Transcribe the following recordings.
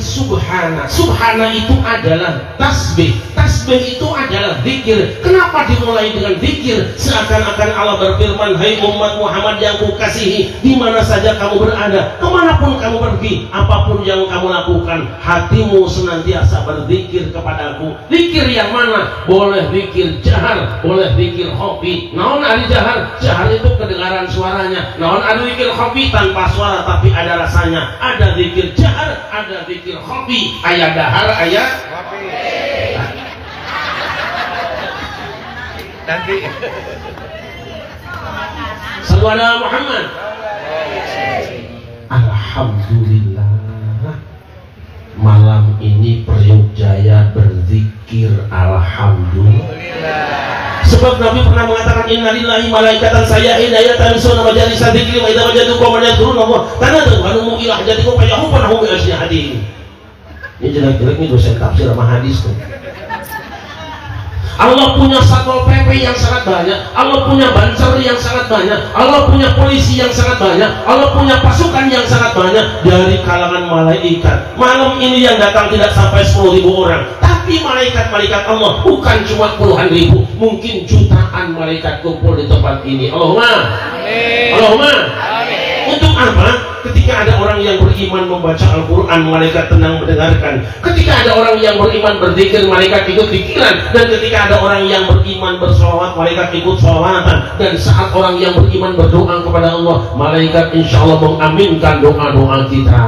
subhana. Subhana itu adalah tasbih. Tasbih itu adalah zikir. Kenapa dimulai dengan zikir? Seakan-akan Allah berfirman, hai umat Muhammad yang kukasihi, di mana saja kamu berada, kemanapun kamu pergi, apapun yang kamu lakukan, hatimu senantiasa berzikir kepadaku. Zikir yang mana? Boleh zikir jahar, boleh zikir khafi. Naon ari jahar? Jahar itu kedengaran suaranya. Naon ari zikir khafi? Tanpa suara tapi ada rasanya. Ada zikir jahar, ada zikir khafi. Aya dahar, aya khafi. Nanti Sallu ala Muhammad. Alhamdulillah, malam ini Priok Jaya berzikir alhamdulillah. Sebab Nabi pernah mengatakan innalillahi malaikatan sayyahin ayatamsuna majalisa dzikri wa idza wajadu qauman yadhkuruna Allah tanadu anhum ila hajatikum fayahubunahum bi asyihatin. Ini jelek-jelek ini dosen tafsir sama hadis tuh. Allah punya satpol PP yang sangat banyak, Allah punya banser yang sangat banyak, Allah punya polisi yang sangat banyak, Allah punya pasukan yang sangat banyak dari kalangan malaikat. Malam ini yang datang tidak sampai 10.000 orang, tapi malaikat-malaikat Allah bukan cuma puluhan ribu, mungkin jutaan malaikat kumpul di tempat ini. Allahumma amin. Allahumma amin. Untuk apa? Ketika ada orang yang beriman membaca Al-Quran, malaikat tenang mendengarkan. Ketika ada orang yang beriman berzikir, malaikat ikut pikiran. Dan ketika ada orang yang beriman bersolawat, malaikat ikut solawatan. Dan saat orang yang beriman berdoa kepada Allah, malaikat insya Allah mengaminkan doa-doa kita.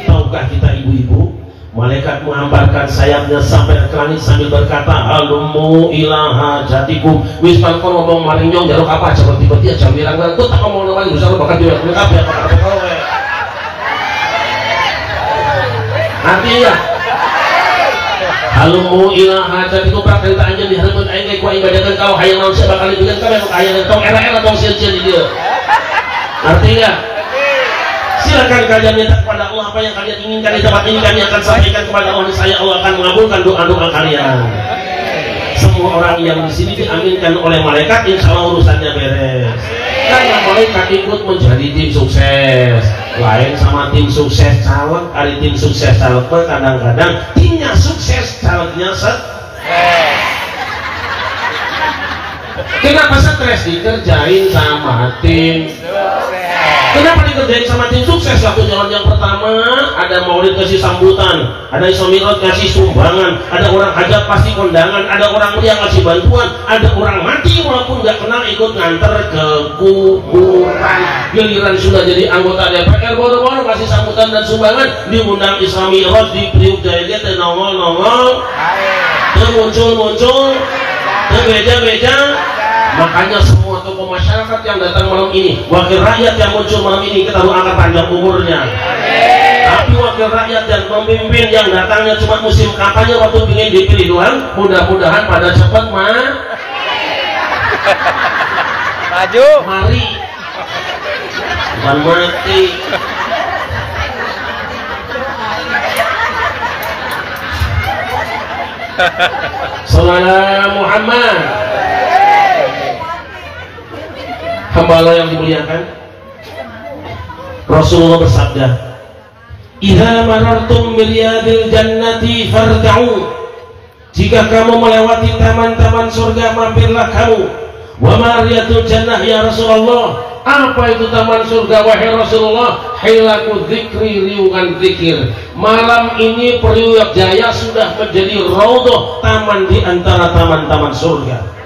Tahukah kita ibu-ibu, malaikat menghamparkan sayapnya sampai ke langit sambil berkata, halumu ilaha jatikum. Wis pan kon ngomong maring nyong jaluk apa seperti aja wirang-wirang tuh tak ngomong nama bisa lo bakal diwek kabeh apa kowe. Artinya halumu ilaha jatikum praktek anjeun di hareupeun aing ge ku ibadakeun kau hayang naon sia bakal dibikeun kabeh hayang tong era-era tong sia-sia di dieu. Artinya silakan kalian minta kepada Allah apa yang kalian inginkan di tempat ini, kami akan sampaikan kepada Allah. Saya Allah akan mengabulkan doa-doa kalian. Semua orang yang di sini diaminkan oleh malaikat, insya Allah urusannya beres. Karena malaikat ikut menjadi tim sukses. Lain sama tim sukses caleg, kali tim sukses caleg kadang-kadang timnya sukses, calegnya stres. Kenapa stres? Dikerjain sama tim. Kenapa dikerjain sama tim sukses? Waktu jalan yang pertama ada maulid kasih sambutan, ada Isra Mi'raj kasih sumbangan, ada orang hajat pasti kondangan, ada orang yang kasih bantuan, ada orang mati walaupun nggak kenal ikut nganter ke kuburan. Giliran sudah jadi anggota DPR baru-baru kasih sambutan dan sumbangan, diundang Isra Mi'raj di Priok Jaya dia nongol-nongol, muncul-muncul, beja-beja. Makanya semua tokoh masyarakat yang datang malam ini, wakil rakyat yang muncul malam ini, kita doakan panjang umurnya. Tapi wakil rakyat dan pemimpin yang datangnya cuma musim kampanye waktu ingin dipilih doang, mudah-mudahan pada cepat maju. Mari, bukan mati. Sallallahu Muhammad. Hamba Allah yang dimuliakan, Rasulullah bersabda, idza marartum biryadil jannati farta'u, jika kamu melewati taman-taman surga mampirlah kamu. Wa ma riyatul jannah ya Rasulullah, apa itu taman surga wahai Rasulullah? Hilaku dzikri, riungan zikir. Malam ini Priok Jaya sudah menjadi raudhah, taman di antara taman-taman surga.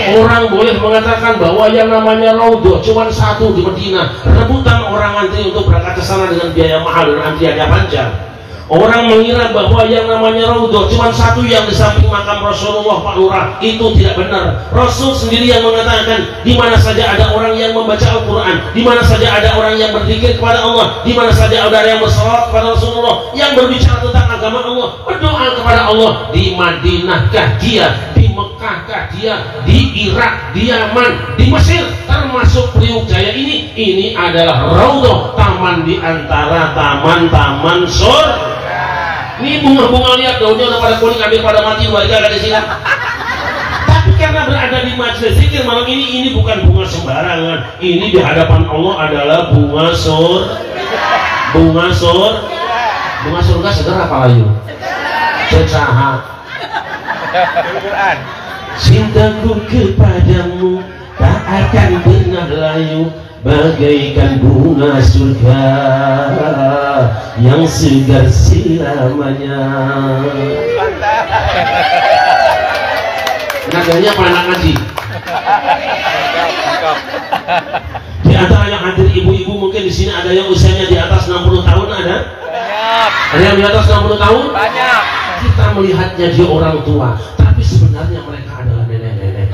Orang boleh mengatakan bahwa yang namanya raudhah cuma satu di Medina, rebutan orang antri untuk berangkat ke sana dengan biaya mahal dan antriannya panjang. Orang mengira bahwa yang namanya raudhah cuma satu yang di samping makam Rasulullah Pak Lurah. Itu tidak benar. Rasul sendiri yang mengatakan, di mana saja ada orang yang membaca Al-Quran, di mana saja ada orang yang berzikir kepada Allah, di mana saja ada yang bersalawat kepada Rasulullah, yang berbicara tentang agama Allah, berdoa kepada Allah, di Madinahkah dia, di Mekahkah dia, di Irak, di Yaman, di Mesir, termasuk Priok Jaya ini adalah raudhah, taman di antara taman-taman surga. Ini bunga-bunga lihat daunnya udah pada kuning, ambil pada mati, warga ada di sini. Tapi karena berada di majelis zikir malam ini bukan bunga sembarangan. Ini di hadapan Allah adalah bunga surga. surga segera apa layu? Sesaha. Cintaku kepadamu tak akan pernah layu, bagaikan bunga surga yang segar selamanya. Nadanya apa anak ngaji? Di antara yang hadir ibu-ibu mungkin di sini ada yang usianya di atas 60 tahun ada? Banyak. Ada yang di atas 60 tahun? Banyak. Kita melihatnya dia orang tua, tapi sebenarnya mereka adalah nenek-nenek.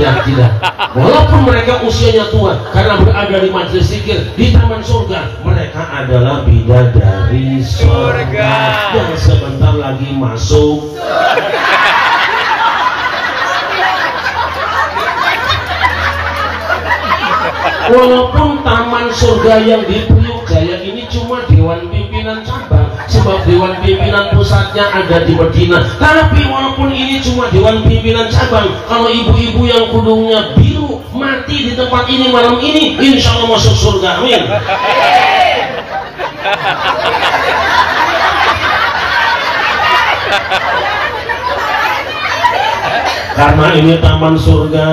Tidak. Walaupun mereka usianya tua, karena berada di majelis zikir di taman surga, mereka adalah bidadari surga yang sebentar lagi masuk. Walaupun taman surga yang di Priuk Jaya ini cuma dewan pimpinan cabang, sebab dewan pimpinan pusatnya ada di Medina. Tapi walaupun ini cuma dewan pimpinan cabang, kalau ibu-ibu yang kudungnya biru mati di tempat ini malam ini, insya Allah masuk surga. Amin. Karena ini taman surga,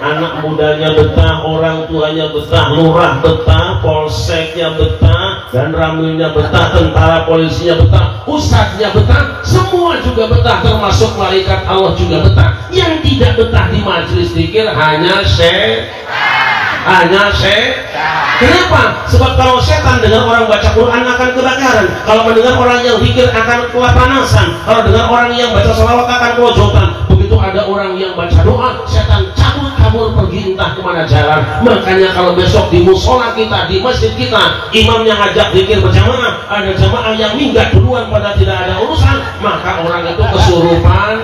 anak mudanya betah, orang tuanya betah, lurah betah, polseknya betah, dan ramilnya betah, tentara polisinya betah, ustadznya betah, semua juga betah, termasuk malaikat Allah juga betah. Yang tidak betah di majelis zikir hanya Kenapa? Sebab kalau setan dengar orang baca Quran akan kebakaran, kalau mendengar orang yang zikir akan kepanasan, kalau dengar orang yang baca salawat akan kelojotan. Begitu ada orang yang baca doa, setan cabut kabur pergi entah kemana jalan. Makanya kalau besok di musola kita, di masjid kita, imamnya ngajak zikir berjamaah, ada jamaah yang minggat duluan pada tidak ada urusan, maka orang itu kesurupan.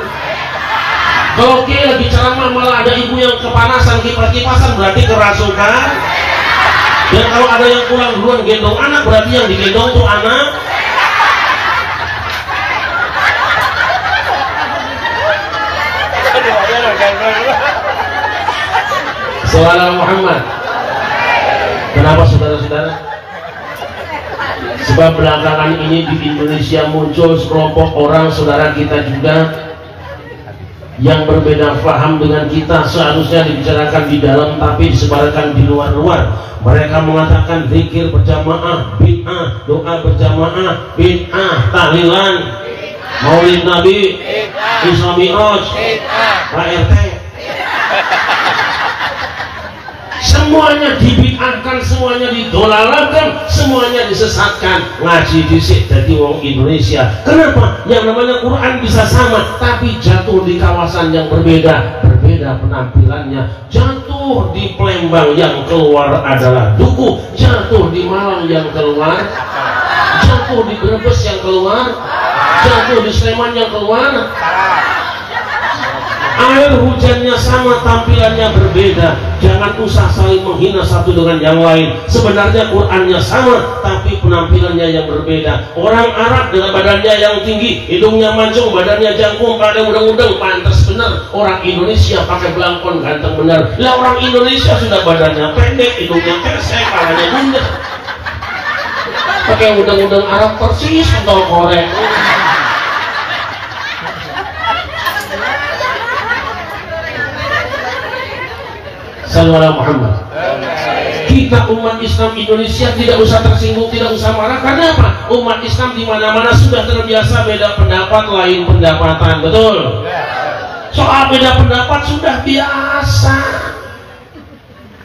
Kalau kiai lagi ceramah malah ada ibu yang kepanasan, kipas-kipasan, berarti kerasukan. Dan kalau ada yang pulang duluan gendong anak, berarti yang digendong tuh anak. Sallallahu Muhammad. Kenapa saudara-saudara? Sebab belakangan ini di Indonesia muncul sekelompok orang saudara kita juga yang berbeda paham dengan kita, seharusnya dibicarakan di dalam tapi disebarkan di luar-luar. Mereka mengatakan zikir berjamaah bid'ah, doa berjamaah bid'ah, tahlilan maulid nabi Isra Mi'raj Pak RT, semuanya dibid'ahkan, semuanya didolalakan, semuanya disesatkan. Ngaji disik jadi wong Indonesia. Kenapa? Yang namanya Quran bisa sama, tapi jatuh di kawasan yang berbeda penampilannya. Jatuh di Palembang yang keluar adalah duku, jatuh di Malang yang keluar, jatuh di Brebes yang keluar, jatuh di Sleman yang keluar. Air hujannya sama, tampilannya berbeda. Jangan usah saling menghina satu dengan yang lain. Sebenarnya Qurannya sama, tapi penampilannya yang berbeda. Orang Arab dengan badannya yang tinggi, hidungnya mancung, badannya jangkung, pada udang-udang, pantas benar. Orang Indonesia pakai belangkon, ganteng benar. Lah orang Indonesia sudah badannya pendek, hidungnya pesek, kepalanya bundar. Pakai udang-udang Arab persis atau korek. Sallallahu Muhammad. Kita umat Islam Indonesia tidak usah tersinggung, tidak usah marah. Karena apa? Umat Islam di mana-mana sudah terbiasa beda pendapat, lain pendapatan, betul? Soal beda pendapat sudah biasa.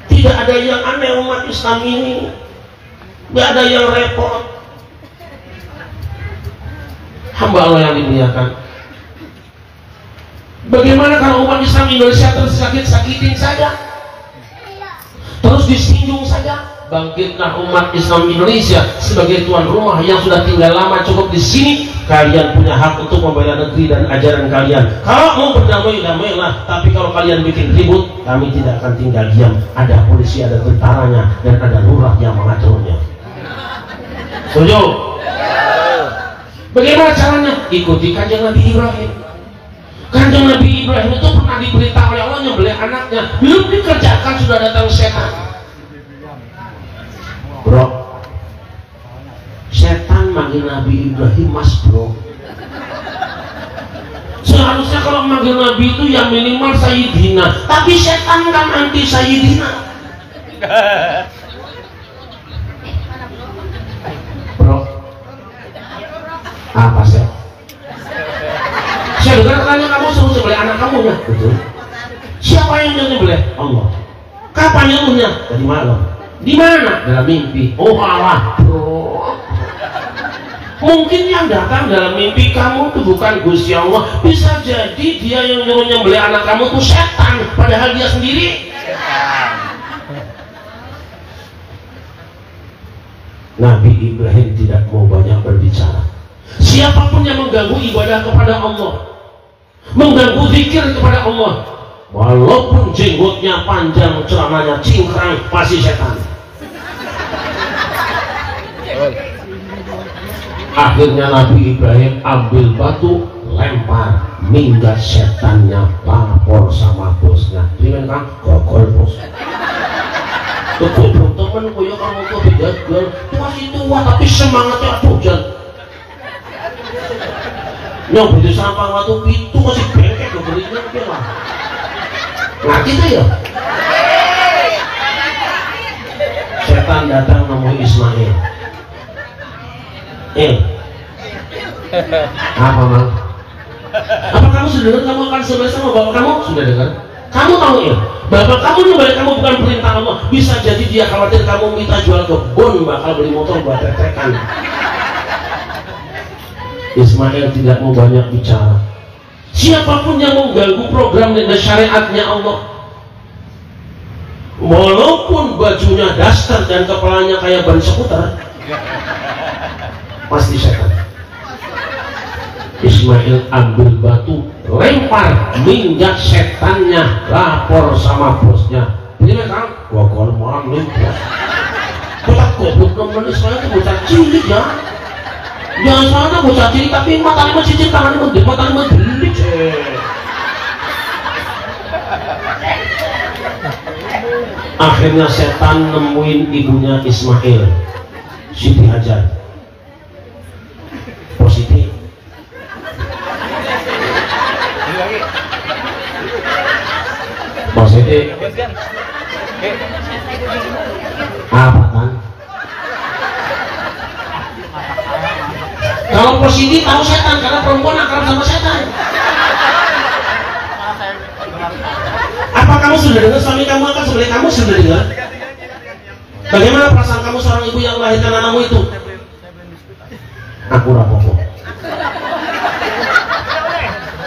Tidak ada yang aneh umat Islam ini, tidak ada yang repot. Hamba Allah yang dimuliakan. Bagaimana kalau umat Islam Indonesia tersakit-sakitin saja, terus disinggung saja? Bangkitlah umat Islam Indonesia sebagai tuan rumah yang sudah tinggal lama cukup di sini. Kalian punya hak untuk membela negeri dan ajaran kalian. Kalau mau berdamai, damailah. Tapi kalau kalian bikin ribut, kami tidak akan tinggal diam. Ada polisi, ada tentaranya, dan ada lurah yang mengaturnya. Setuju? Bagaimana caranya? Ikuti kanjeng Nabi Ibrahim. Kanjeng Nabi Ibrahim itu pernah diberitahu oleh Allah nyembelih anaknya, belum dikerjakan sudah datang setan. Bro, setan manggil Nabi Ibrahim Mas Bro. Seharusnya kalau manggil Nabi itu ya minimal Sayyidina, tapi setan kan anti Sayyidina. Bro, apa sih? Saya dengar katanya kamu suruh nyembelih anak kamu ya? Betul. Siapa yang nyembelih? Allah. Kapan nyuruhnya? Tadi malam. Di mana? Dalam mimpi. Oh Allah, bro. Mungkin yang datang dalam mimpi kamu itu bukan Gusti Allah. Bisa jadi dia yang nyuruh nyembelih anak kamu itu setan, padahal dia sendiri. Nabi Ibrahim tidak mau banyak berbicara. Siapapun yang mengganggu ibadah kepada Allah, mengganggu zikir kepada Allah, walaupun jenggotnya panjang, celananya cingkrang, pasti setan. Akhirnya Nabi Ibrahim ambil batu, lempar, minggat setannya, lapor sama bosnya. Terima kan? Gokol bos. Kegoblok temen koyo kamu tuh bejagal, masih tua tapi semangatnya bojan. Yang beli sampah waktu itu masih bengkek belinya dia lah. Nah gitu ya. Setan datang nemui Ismail. Apa Mang? Apa kamu sudah dengar kamu akan sebelah sama bapak kamu? Sudah dengar? Kamu tahu ya? Bapak kamu nyembelih kamu bukan perintah Allah. Bisa jadi dia khawatir kamu minta jual kebun, bakal beli motor buat tretekan. Ismail tidak mau banyak bicara. Siapapun yang mengganggu program dan syariatnya Allah, walaupun bajunya daster dan kepalanya kayak ban skuter, pasti setan. Ismail ambil batu, lempar, minggat setannya, lapor sama bosnya. Ini kan, wah kalau malam nih bos, kotak goblok temen Ismail itu bocah cilik ya. Jangan salah bocah cilik tapi matanya masih cilik, tangannya mendek, matanya mendelik. Akhirnya setan nemuin ibunya Ismail, Siti Hajar. Positif. Positif. Apa kan? Kalau positif tahu setan, karena perempuan akrab sama setan. Apa kamu sudah dengar suami kamu akan sebagai kamu sudah dengar? Bagaimana perasaan kamu seorang ibu yang melahirkan anakmu itu? Aku rapopo.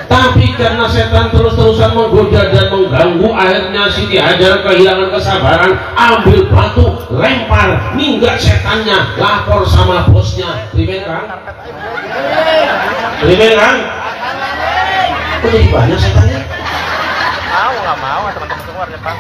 Tapi karena setan terus-terusan menggoda dan mengganggu, akhirnya Siti Hajar kehilangan kesabaran, ambil batu, lempar, minggat setannya, lapor sama bosnya. Terima kan? Terima kan? Kok jadi banyak setannya? Nggak mau, teman-teman keluar Jepang.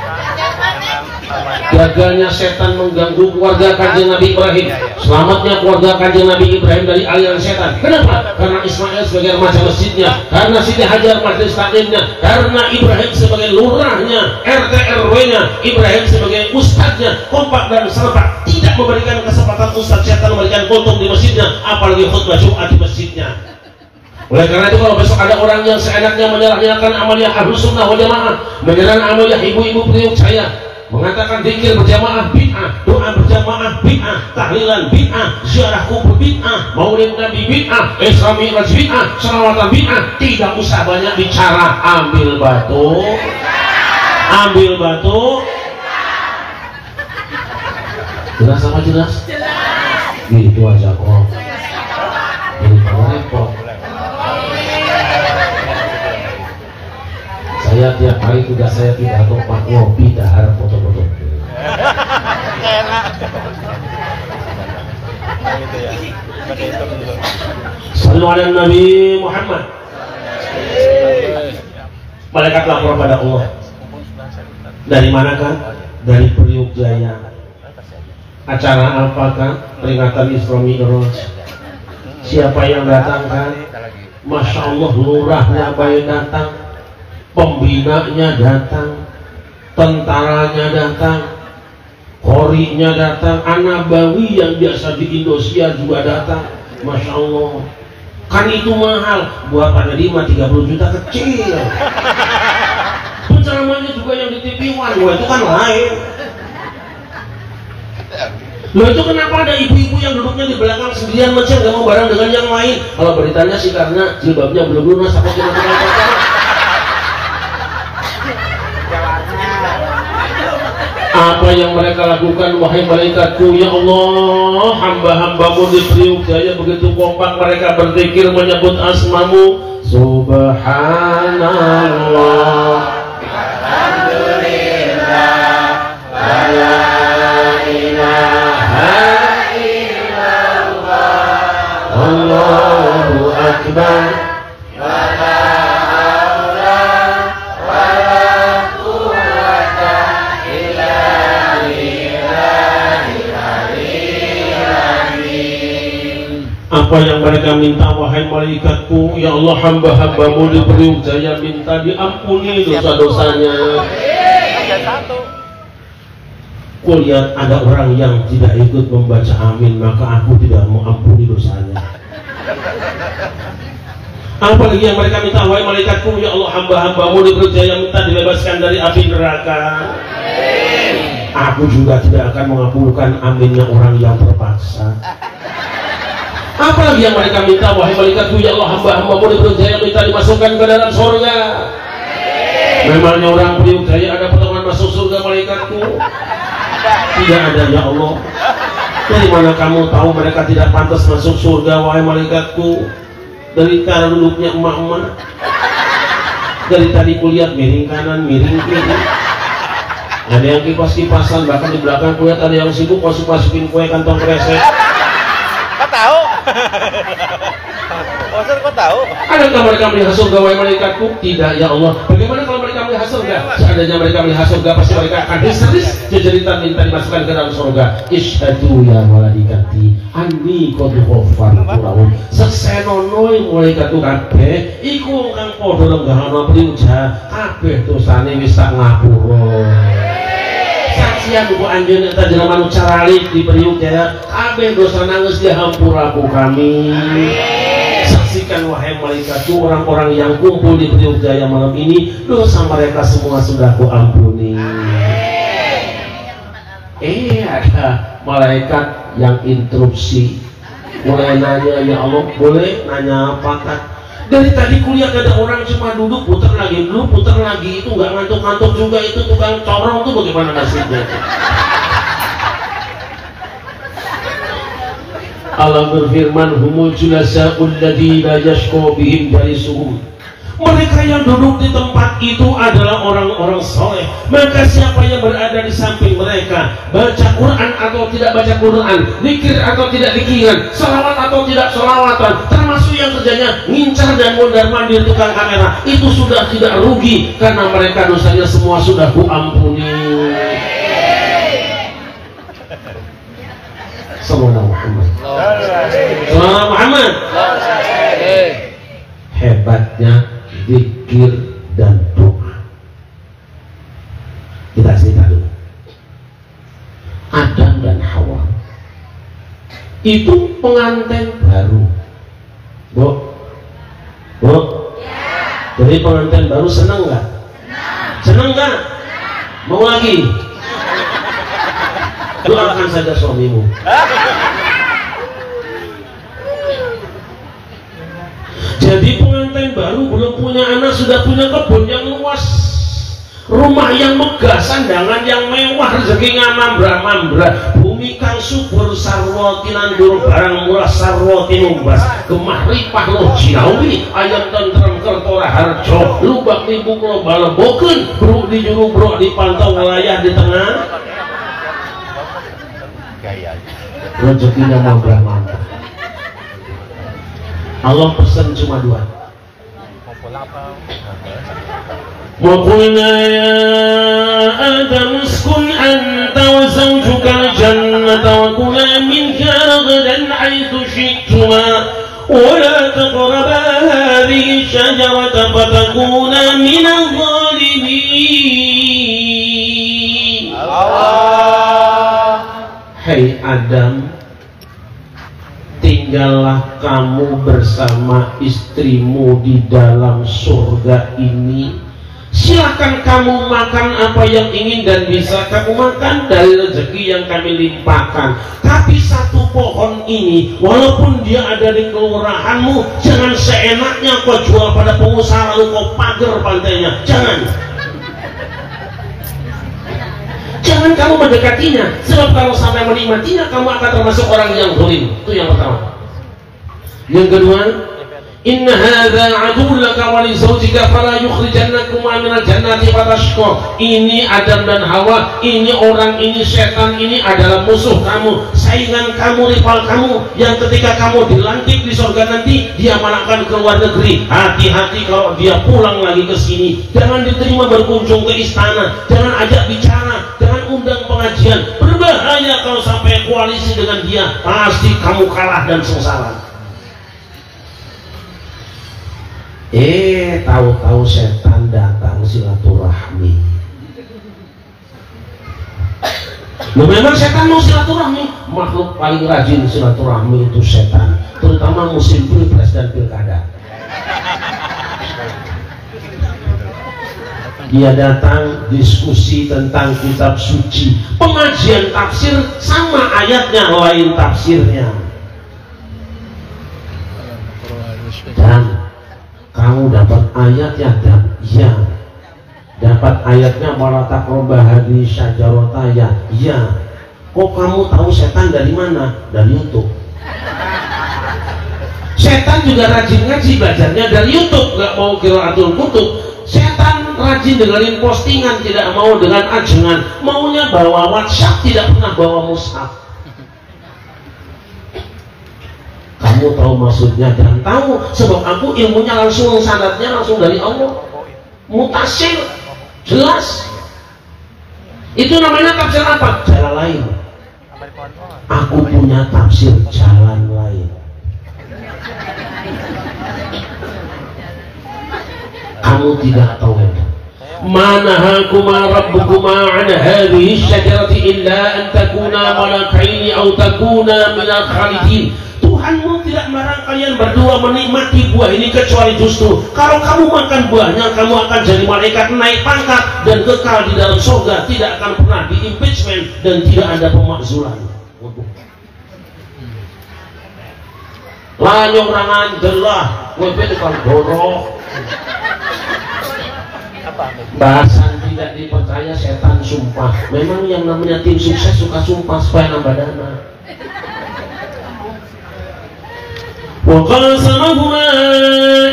Gagalnya setan mengganggu keluarga Kanjeng Nabi Ibrahim, selamatnya keluarga Kanjeng Nabi Ibrahim dari aliran setan. Kenapa? Karena Ismail sebagai remaja masjidnya, karena Siti Hajar majelis taklimnya, karena Ibrahim sebagai lurahnya, RT RW-nya, Ibrahim sebagai ustadznya, kompak dan serempak, tidak memberikan kesempatan ustadz setan memberikan kultum di masjidnya, apalagi khutbah Jumat di masjidnya. Oleh karena itu kalau besok ada orang yang seenaknya menyalahkan amaliyah Ahlus Sunnah wal Jamaah, menyerang amaliyah ibu-ibu periuk saya, mengatakan zikir berjamaah bid'ah, doa berjamaah bid'ah, tahlilan bid'ah, ziarah kubur bid'ah, maulid Nabi bid'ah, Isra Mi'raj bid'ah, sholawatan bid'ah, tidak usah banyak bicara, ambil batu, ambil batu. Jelas sama jelas? Gitu aja kok. Ini repot. Saya tiap hari tugas saya pidato, pak ngopi, dahar, foto-foto. Enak. Gitu ya. Sallu ala Nabi Muhammad. Malaikat lapor pada Allah. Dari manakah? Dari Priuk Jaya. Acara apakah? Peringatan Isra Mi'raj. Siapa yang datang kan? Masya Allah, lurahnya baik datang, pembinanya datang, tentaranya datang, korinya datang, anak bawi yang biasa di Indonesia juga datang, Masya Allah. Kan itu mahal. Buat Pak Nadi mah 30 juta kecil. Penceramahnya juga yang di TV-1, itu kan lain. Loh itu kenapa ada ibu-ibu yang duduknya di belakang sendirian macam gak mau bareng dengan yang lain? Kalau beritanya sih karena jilbabnya belum lunas apa gimana? Apa yang mereka lakukan wahai malaikatku, ya Allah, hamba-hambamu di Priuk Jaya begitu kompak mereka berzikir menyebut asmamu. Subhanallah, alhamdulillah, la ilaha illallah, Allahu akbar. Apa yang mereka minta wahai malaikatku, ya Allah, hamba-hambamu di Priuk Jaya minta diampuni dosa-dosanya. Ku lihat ada orang yang tidak ikut membaca amin, maka aku tidak mau ampuni dosanya. Apalagi yang mereka minta wahai malaikatku, ya Allah, hamba-hambamu di Priuk Jaya minta dibebaskan dari api neraka. Aku juga tidak akan mengabulkan aminnya orang yang terpaksa. Apalagi yang mereka minta wahai malaikatku, ya Allah, hamba-hambamu di Priuk Jaya minta dimasukkan ke dalam surga. Memangnya orang Priuk Jaya ada potongan masuk surga malaikatku? Tidak ada, ya Allah. Dari mana kamu tahu mereka tidak pantas masuk surga wahai malaikatku? Dari cara duduknya emak-emak. Dari tadi kulihat miring kanan, miring kiri. Ada yang kipas-kipasan, bahkan di belakang kulihat ada yang sibuk masukin kue kantong kresek. Kau tahu? Bosan kau tahu? Adakah mereka melihat surga wahai malaikatku? Tidak, ya Allah. Bagaimana kalau mereka melihat surga? Seandainya mereka melihat surga, pasti mereka akan histeris jejeritan minta dimasukkan ke dalam surga. Isyhadu ya malaikati anni qad ghafartu lahum. Sesenonoi malaikatku kabeh iku kang padha lenggahana priuja kabeh dosane wis tak ngapura. Saksian buku anjeun eta jelema nu caralik di Priuk Jaya kabeh dosa nangis dihampura ku kami. Saksikan wahai malaikatku orang-orang yang kumpul di Priuk Jaya malam ini, dosa mereka semua sudah ku ampuni. Ada malaikat yang interupsi, mulai nanya, ya Allah, boleh nanya apa kan? Dari tadi kuliah ada orang cuma duduk putar lagi, dulu putar lagi, itu nggak ngantuk-ngantuk juga, itu tukang corong tuh bagaimana nasibnya? Allah berfirman, humul julasa'ul ladzina yashqa bihim jalisuhum. Mereka yang duduk di tempat itu adalah orang-orang soleh. Maka siapa yang berada di samping mereka, baca Quran atau tidak baca Quran, zikir atau tidak zikiran, salawat atau tidak salawatan, termasuk yang kerjanya ngincar dan mondar-mandir tukang kamera, itu sudah tidak rugi karena mereka dosanya semua sudah ku ampuni. Sallallahu Muhammad. Sallallahu Muhammad. Hebatnya zikir dan doa. Kita cerita dulu. Adam dan Hawa itu pengantin baru. Bu, jadi pengantin baru senang nggak? Senang nggak? Mau lagi? Doakan saja suamimu. Jadi pengantin baru belum punya anak sudah punya kebun yang luas, rumah yang megah, sandangan yang mewah, rezeki ngamambra-mambra, bumi kang subur sarwa tinandur barang murah sarwa tinumbas, gemah ripah loh jinawi, ayam tentrem kertora harjo, lubak libuk lo baleboken, bro di juru bro di pantau wilayah di tengah. Rezekinya mambra-mambra. Allah pesan cuma dua. وقلنا يا آدم اسكن أنت وزوجك الجنة وكلا منها رغدا حيث شئتما ولا تقربا هذه الشجرة فتكونا من الظالمين. Hai Adam, tinggal tinggallah kamu bersama istrimu di dalam surga ini. Silakan kamu makan apa yang ingin dan bisa kamu makan dari rezeki yang kami limpahkan. Tapi satu pohon ini, walaupun dia ada di kelurahanmu, jangan seenaknya kau jual pada pengusaha lalu kau pagar pantainya. Jangan. Jangan kamu mendekatinya, sebab kalau sampai menikmatinya kamu akan termasuk orang yang zalim. Itu yang pertama. Yang kedua, inna hadza aduwwun laka wa li zawjika fala yukhrijannakuma minal jannati fatashqa. Ini Adam dan Hawa, ini orang, ini setan, ini adalah musuh kamu, saingan kamu, rival kamu, yang ketika kamu dilantik di surga nanti dia malah akan keluar negeri. Hati-hati kalau dia pulang lagi ke sini. Jangan diterima berkunjung ke istana, jangan ajak bicara, jangan undang pengajian. Berbahaya kalau sampai koalisi dengan dia, pasti kamu kalah dan sengsara. Tahu-tahu setan datang silaturahmi. Memang setan mau silaturahmi. Makhluk paling rajin silaturahmi itu setan, terutama musim pilpres dan pilkada. Dia datang diskusi tentang kitab suci, pengajian tafsir sama ayatnya lain tafsirnya. Dan kamu dapat ayat ya, dan ya dapat ayatnya wala taqrabu hadhihi syajarata ya. Ya. Kok kamu tahu setan dari mana? Dari YouTube. Setan juga rajin ngaji, belajarnya dari YouTube, nggak mau qiraatul kutub. Setan rajin dengerin postingan, tidak mau dengan ajengan, maunya bawa WhatsApp, tidak pernah bawa mushaf. Kamu tahu maksudnya dan tahu, sebab aku ilmunya langsung, sanadnya langsung dari Allah, mutasil, jelas. Itu namanya tafsir apa? Jalan lain. Aku punya tafsir jalan lain. Kamu tidak tahu itu. Manahakuma rabbukuma an hadhihi syajarati illa an takuna malakaini aw takuna minal khalidin. Tuhanmu tidak melarang kalian berdua menikmati buah ini, kecuali justru kalau kamu makan buahnya kamu akan jadi malaikat, naik pangkat dan kekal di dalam surga, tidak akan pernah di impeachment dan tidak ada pemakzulan. Lanyong rangan jelah wewe depan borok. Bahasan tidak dipercaya setan sumpah. Memang yang namanya tim sukses suka sumpah supaya nambah dana. وَقَاسَمَهُمَا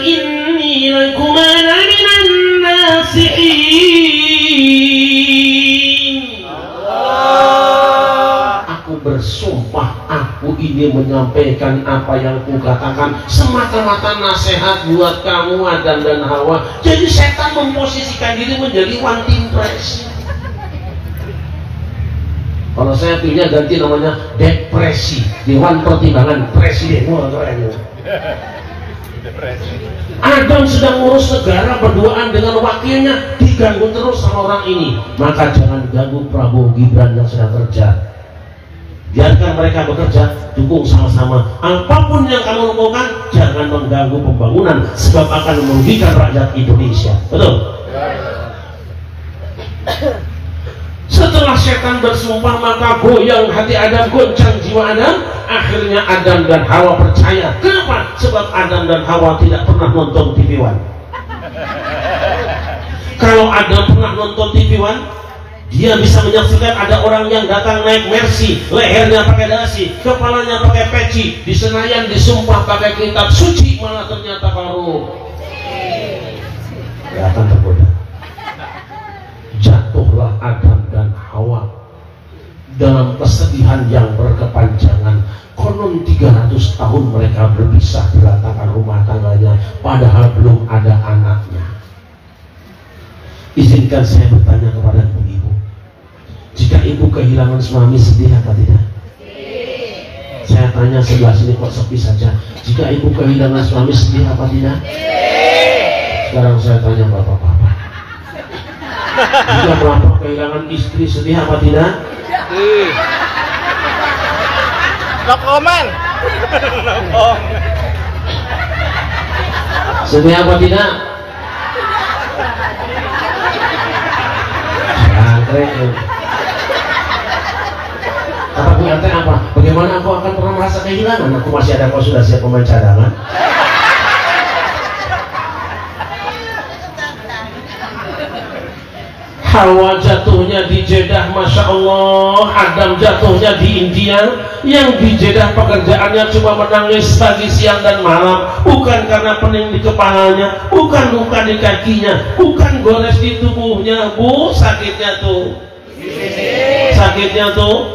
إِنِّي لَكُمَا لَمِنَ النَّاصِحِينَ. Aku bersumpah, aku ini menyampaikan apa yang kukatakan semata-mata nasihat buat kamu Adam dan Hawa. Jadi setan memposisikan diri menjadi one team press. Kalau saya pilihnya ganti namanya depresi, Dewan Pertimbangan Presiden. Wah, keren. Adam sedang ngurus negara berduaan dengan wakilnya, diganggu terus sama orang ini. Maka jangan ganggu Prabowo Gibran yang sedang kerja. Biarkan mereka bekerja, dukung sama-sama. Apapun yang kamu lakukan, jangan mengganggu pembangunan, sebab akan merugikan rakyat Indonesia. Betul? Setelah setan bersumpah, maka goyang hati Adam, goncang jiwa Adam. Akhirnya Adam dan Hawa percaya. Kenapa? Sebab Adam dan Hawa tidak pernah nonton TV One. Kalau Adam pernah nonton TV One, dia bisa menyaksikan ada orang yang datang naik Mercy, lehernya pakai dasi, kepalanya pakai peci, di Senayan disumpah pakai kitab suci, malah ternyata baru ya akan tergoda. Jatuhlah Adam dan Hawa dalam kesedihan yang berkepanjangan. Konon 300 tahun mereka berpisah, berantakan rumah tangganya, padahal belum ada anaknya. Izinkan saya bertanya kepada ibu, jika ibu kehilangan suami sedih apa tidak? Saya tanya sebelah sini kok sepi saja. Jika ibu kehilangan suami sedih apa tidak? Sekarang saya tanya bapak-bapak, jika bapak kehilangan istri sedih apa tidak? No comment. Sedih apa tidak? Kata punya teh apa? Bagaimana aku akan pernah merasa kehilangan? Aku masih ada, kau sudah siap pemain cadangan? Hawa jatuhnya di Jeddah, Masya Allah. Adam jatuhnya di India. Yang di Jeddah pekerjaannya cuma menangis pagi, siang, dan malam. Bukan karena pening di kepalanya, bukan luka di kakinya, bukan gores di tubuhnya. Bu, sakitnya tuh, sakitnya tuh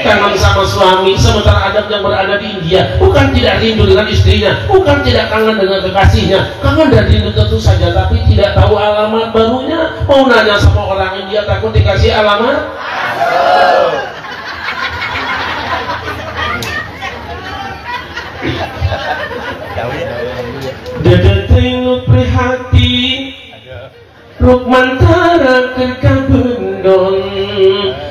kangen sama suami. Sementara Adam yang berada di India bukan tidak rindu dengan istrinya, bukan tidak kangen dengan kekasihnya, kangen dan rindu tentu saja, tapi tidak tahu alamat barunya. Mau nanya sama orang India takut dikasih alamat. Dede tengok prihatin Rukmantara kekabendon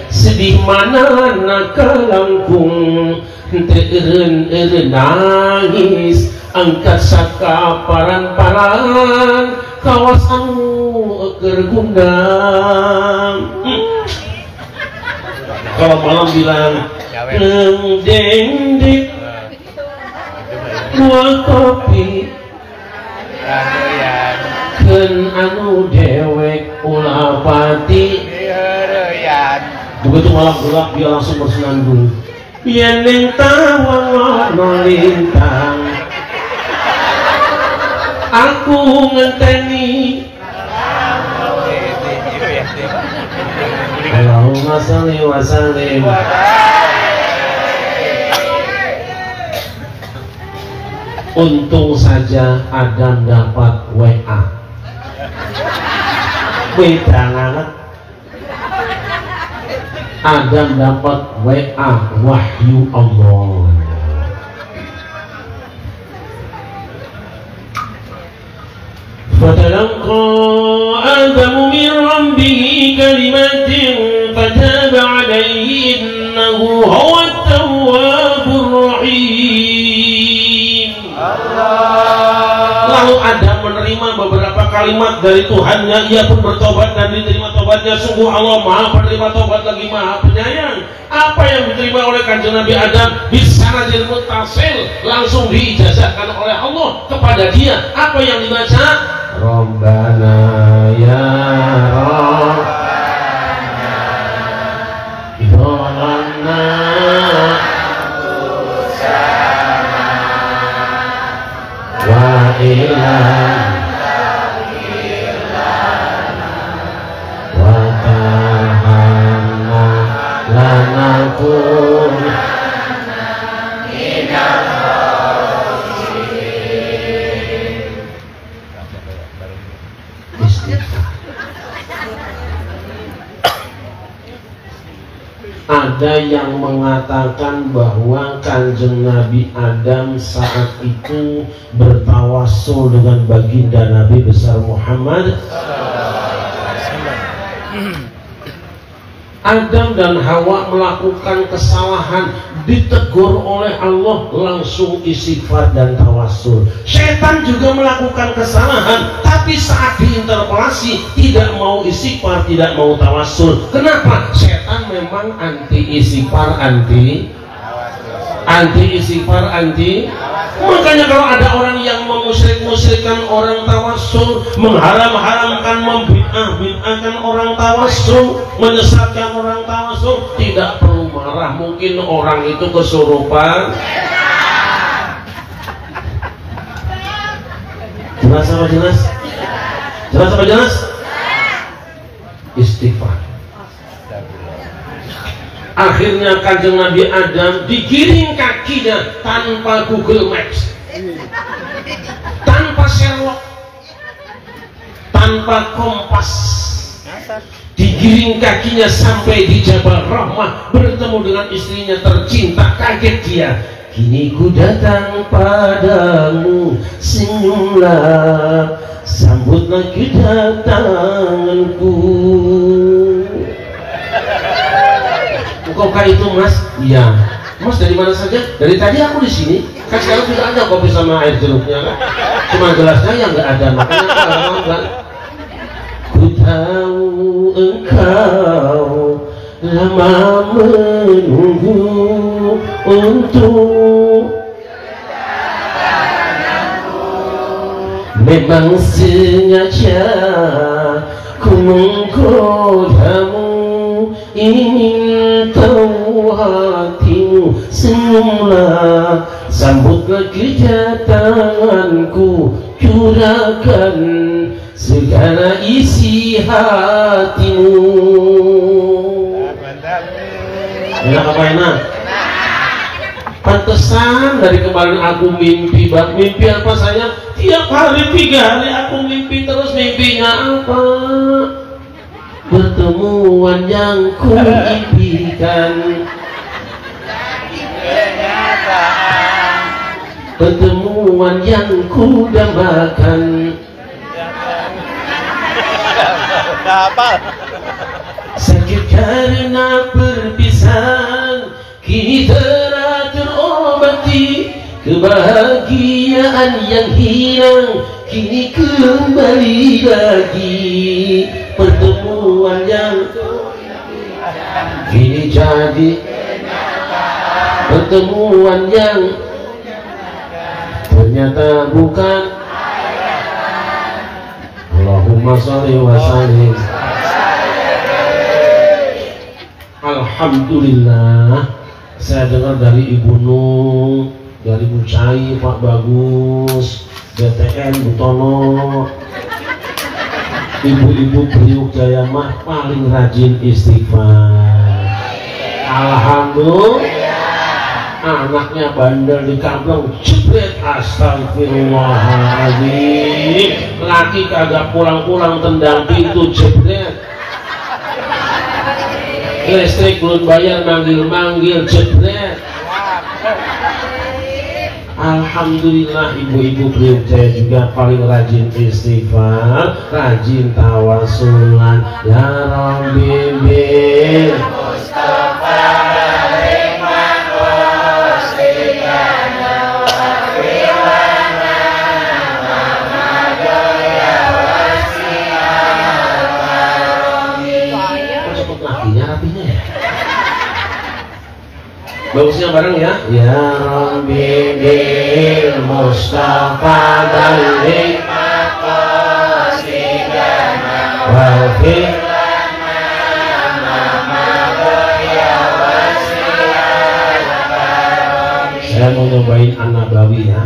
sedih mana nak langkung eren nangis angkat saka paran-paran kawasanmu eker gundam. Kalau malam bilang deng dek dua kopi ken anu dewek ulah pati. Begitu malam gelap dia langsung bersenandung. Yen ning tawa lintang aku ngenteni. Allahumma shalli wa sallim. Untung saja Adam dapat WA. Beda banget. Adam dapat WA wahyu Allah. Fatalaqa Adamu min rabbihi kalimatin fataba alaihi innahu huwat tawwabur rahim. Lalu Adam menerima beberapa kalimat dari Tuhannya, ia pun bertobat dan diterima tobatnya. Sungguh Allah Maha penerima tobat lagi Maha penyayang. Apa yang diterima oleh Kanjeng Nabi Adam bisanadil muttasil, langsung diijazahkan oleh Allah kepada dia. Apa yang dibaca? Rabbana ya Rabbana wa ilah wa ta'ala lanakun Ada yang mengatakan bahwa Kanjeng Nabi Adam saat itu bertawassul dengan baginda Nabi besar Muhammad. Adam dan Hawa melakukan kesalahan, ditegur oleh Allah, langsung istighfar dan tawassul. Setan juga melakukan kesalahan, tapi saat diinterpelasi tidak mau istighfar, tidak mau tawassul. Kenapa? Setan memang anti istighfar, anti istighfar, anti. Makanya kalau ada orang yang memusyrik-musyrikkan orang tawassul, mengharam-haramkan, membid'ah-bid'ahkan orang tawassul, menyesatkan orang tawassul, tidak perlu marah. Mungkin orang itu kesurupan. Jelas apa jelas? Jelas apa jelas? Istighfar. Akhirnya Kanjeng Nabi Adam digiring kakinya tanpa Google Maps, tanpa Sherlock, tanpa kompas, digiring kakinya sampai di Jabal Rahmah, bertemu dengan istrinya tercinta. Kaget dia, kini ku datang padamu, senyumlah, sambutlah kedatanganku. Engkaukah itu mas? Iya. Mas dari mana saja? Dari tadi aku di sini. Kan sekarang sudah ada kopi sama air jeruknya kan? Cuma gelasnya yang nggak ada, makanya aku nggak mau kan. Ku tahu engkau lama menunggu untuk memang sengaja ku menggodamu, ingin tahu hatimu, senyumlah, sambutlah kedatanganku, curahkan segala isi hatimu. Enak apa enak? Pantesan dari kemarin aku mimpi, mimpi apa sayang? Tiap hari 3 hari aku mimpi terus. Mimpinya apa? Pertemuan yang ku impikan, pertemuan yang ku dambakan. Apa? Sakit karena perpisahan, kini telah terobati. Kebahagiaan yang hilang kini kembali lagi. Pertemuan yang kini jadi pertemuan yang ternyata bukan. Allahumma sholli wa sallim. Alhamdulillah, saya dengar dari Ibu Nung, dari Bu Cai, Pak Bagus, BTN, Bu Tono, ibu-ibu Priuk Jaya mah paling rajin istighfar. Alhamdulillah, anaknya bandel di kampung jebret, astagfirullahaladzim. Laki kagak pulang-pulang tendang pintu jebret. Listrik belum bayar manggil-manggil jebret. Alhamdulillah, ibu-ibu Priuk Jaya juga paling rajin istighfar, rajin tawasulan. Ya Rabbi bil Mustafa Rahman Wasilana Wafilana Mamadaya Wasi'al. Cepet lakinya rapinya ya. Bagusnya bareng ya. Ya Rabbi bil Mustafa balik maqasidana wa filana mamadaya wasi'al. Saya mau nyobain An-Nabawi ya.